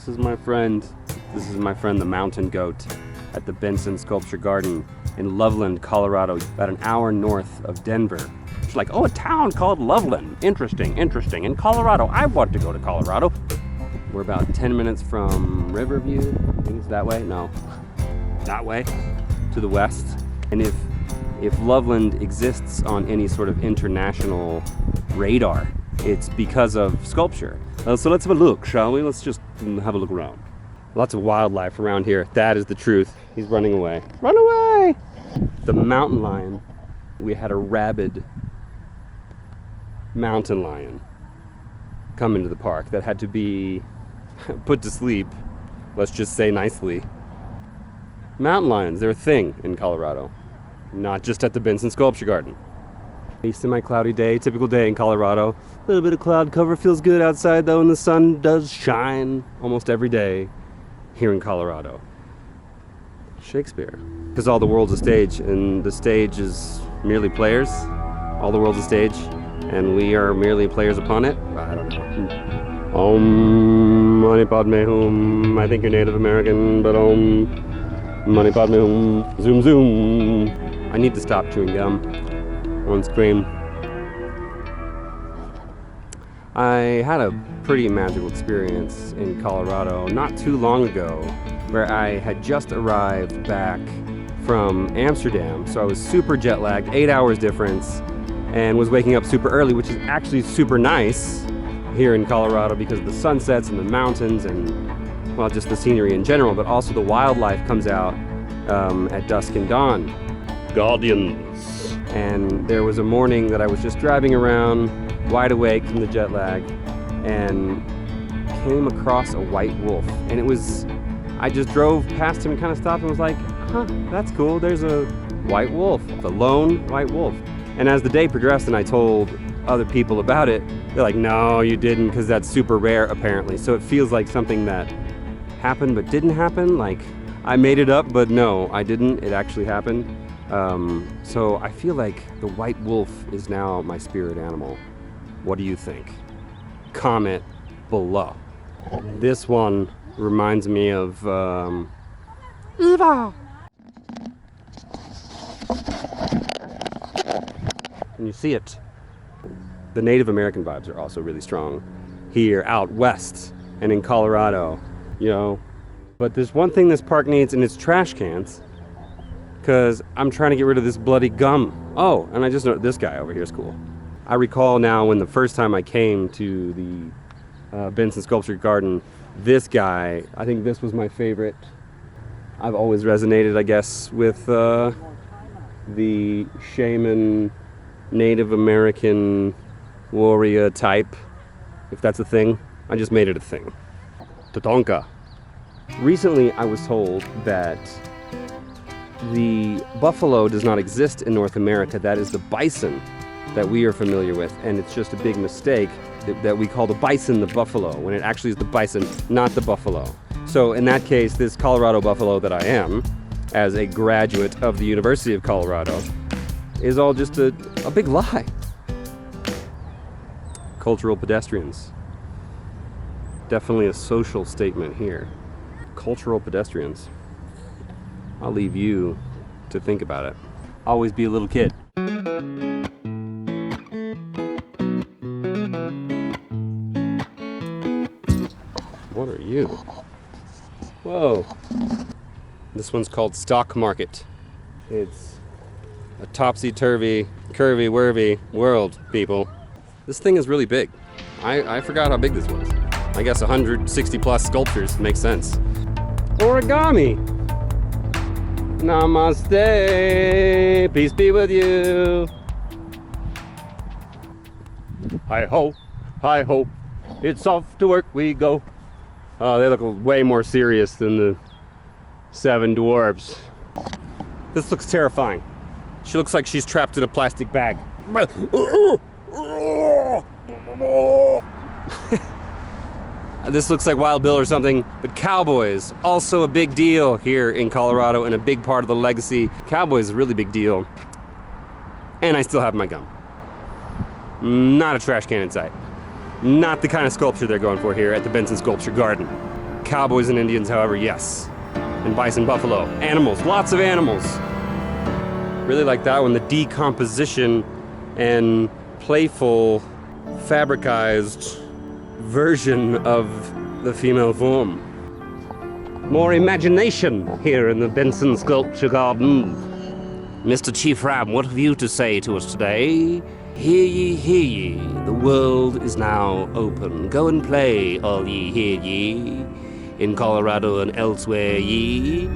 This is my friend. This is my friend the mountain goat at the Benson Sculpture Garden in Loveland, Colorado, about an hour north of Denver. It's like, oh, a town called Loveland. Interesting, interesting. In Colorado, I want to go to Colorado. We're about 10 minutes from Riverview. I think it's that way. No, that way, to the west. And if Loveland exists on any sort of international radar, it's because of sculpture. So let's have a look, shall we? Let's just have a look around. Lots of wildlife around here. That is the truth. He's running away. Run away! The mountain lion. We had a rabid mountain lion come into the park that had to be put to sleep, let's just say nicely. Mountain lions, they're a thing in Colorado, not just at the Benson Sculpture Garden. A semi-cloudy day, typical day in Colorado. A little bit of cloud cover, feels good outside though, and the sun does shine almost every day here in Colorado. Shakespeare. Because all the world's a stage, and the stage is merely players. All the world's a stage, and we are merely players upon it. I don't know. Om Mani Padme Hum. I think you're Native American, but Om Mani Padme Hum. Zoom zoom. I need to stop chewing gum on screen. I had a pretty magical experience in Colorado not too long ago, where I had just arrived back from Amsterdam, so I was super jet lagged, 8 hours difference, and was waking up super early, which is actually super nice here in Colorado because of the sunsets and the mountains and, well, just the scenery in general, but also the wildlife comes out at dusk and dawn. Guardians. And there was a morning that I was just driving around, wide awake from the jet lag, and came across a white wolf. And it was, I just drove past him and kind of stopped and was like, huh, that's cool, there's a white wolf, a lone white wolf. And as the day progressed and I told other people about it, they're like, no, you didn't, because that's super rare apparently. So it feels like something that happened but didn't happen. Like, I made it up, but no, I didn't, it actually happened. So I feel like the white wolf is now my spirit animal. What do you think? Comment below. This one reminds me of Eva. And you see it. The Native American vibes are also really strong here out west and in Colorado, you know. But there's one thing this park needs, and it's trash cans, because I'm trying to get rid of this bloody gum. Oh, and I just know this guy over here is cool. I recall now when the first time I came to the Benson Sculpture Garden, this guy, I think this was my favorite. I've always resonated, I guess, with the shaman, Native American warrior type, if that's a thing. I just made it a thing. Tatonka. Recently, I was told that the buffalo does not exist in North America. That is the bison that we are familiar with, and it's just a big mistake that we call the bison the buffalo, when it actually is the bison, not the buffalo. So in that case, this Colorado buffalo that I am, as a graduate of the University of Colorado, is all just a big lie. Cultural pedestrians. Definitely a social statement here. Cultural pedestrians. I'll leave you to think about it. Always be a little kid. What are you? Whoa. This one's called Stock Market. It's a topsy-turvy, curvy-wurvy world, people. This thing is really big. I forgot how big this was. I guess 160 plus sculptures makes sense. Origami! Namaste! Peace be with you! Hi-ho, hi-ho, it's off to work we go. Oh, they look way more serious than the Seven Dwarfs. This looks terrifying. She looks like she's trapped in a plastic bag. This looks like Wild Bill or something, but cowboys, also a big deal here in Colorado and a big part of the legacy. Cowboys is a really big deal. And I still have my gum. Not a trash can in sight. Not the kind of sculpture they're going for here at the Benson Sculpture Garden. cowboys and Indians, however, yes. And bison, buffalo. Animals, lots of animals. Really like that one, the decomposition and playful, fabricized version of the female form. More imagination here in the Benson Sculpture Garden. Mr. Chief Ram, what have you to say to us today? Hear ye, the world is now open. Go and play, all ye, hear ye, in Colorado and elsewhere ye.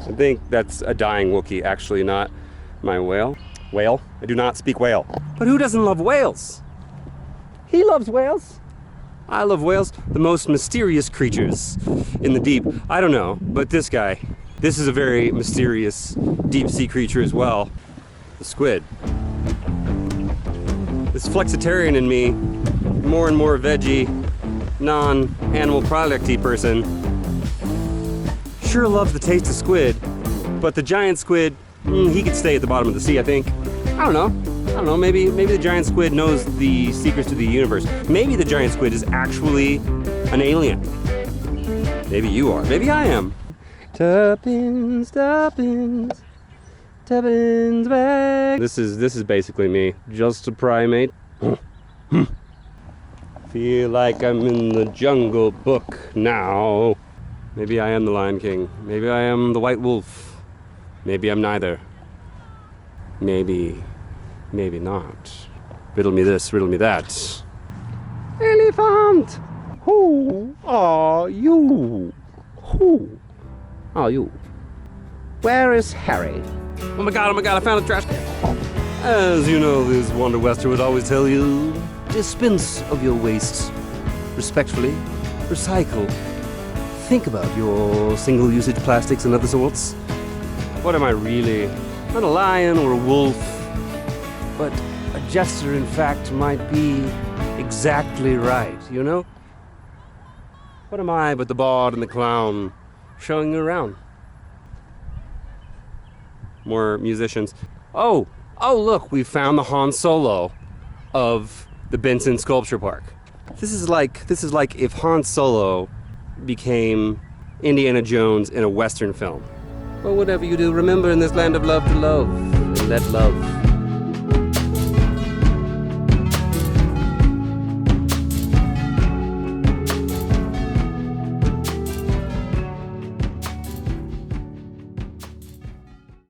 I think that's a dying Wookiee, actually, not my whale. Whale? I do not speak whale. But who doesn't love whales? He loves whales. I love whales, the most mysterious creatures in the deep. I don't know, but this guy, this is a very mysterious deep sea creature as well. The squid. This flexitarian in me, more and more veggie, non-animal producty person, sure loves the taste of squid, but the giant squid, he could stay at the bottom of the sea, I think. I don't know, maybe the giant squid knows the secrets to the universe. Maybe the giant squid is actually an alien. Maybe you are, maybe I am. Tuppence, Tuppence, Tuppence bag. This is basically me, just a primate. Feel like I'm in the Jungle Book now. Maybe I am the Lion King. Maybe I am the White Wolf. Maybe I'm neither. Maybe not. Riddle me this, riddle me that. Elephant! Who are you? Who are you? Where is Harry? Oh my god, I found a trash can. As you know, this Wander Wester would always tell you, dispense of your waste. Respectfully, recycle. Think about your single-usage plastics and other sorts. What am I really? Not a lion or a wolf, but a jester, in fact, might be exactly right, you know? What am I but the bard and the clown showing you around? More musicians. Oh, look, we found the Han Solo of the Benson Sculpture Park. This is like if Han Solo became Indiana Jones in a Western film. Well, whatever you do, remember in this land of love to love, and let love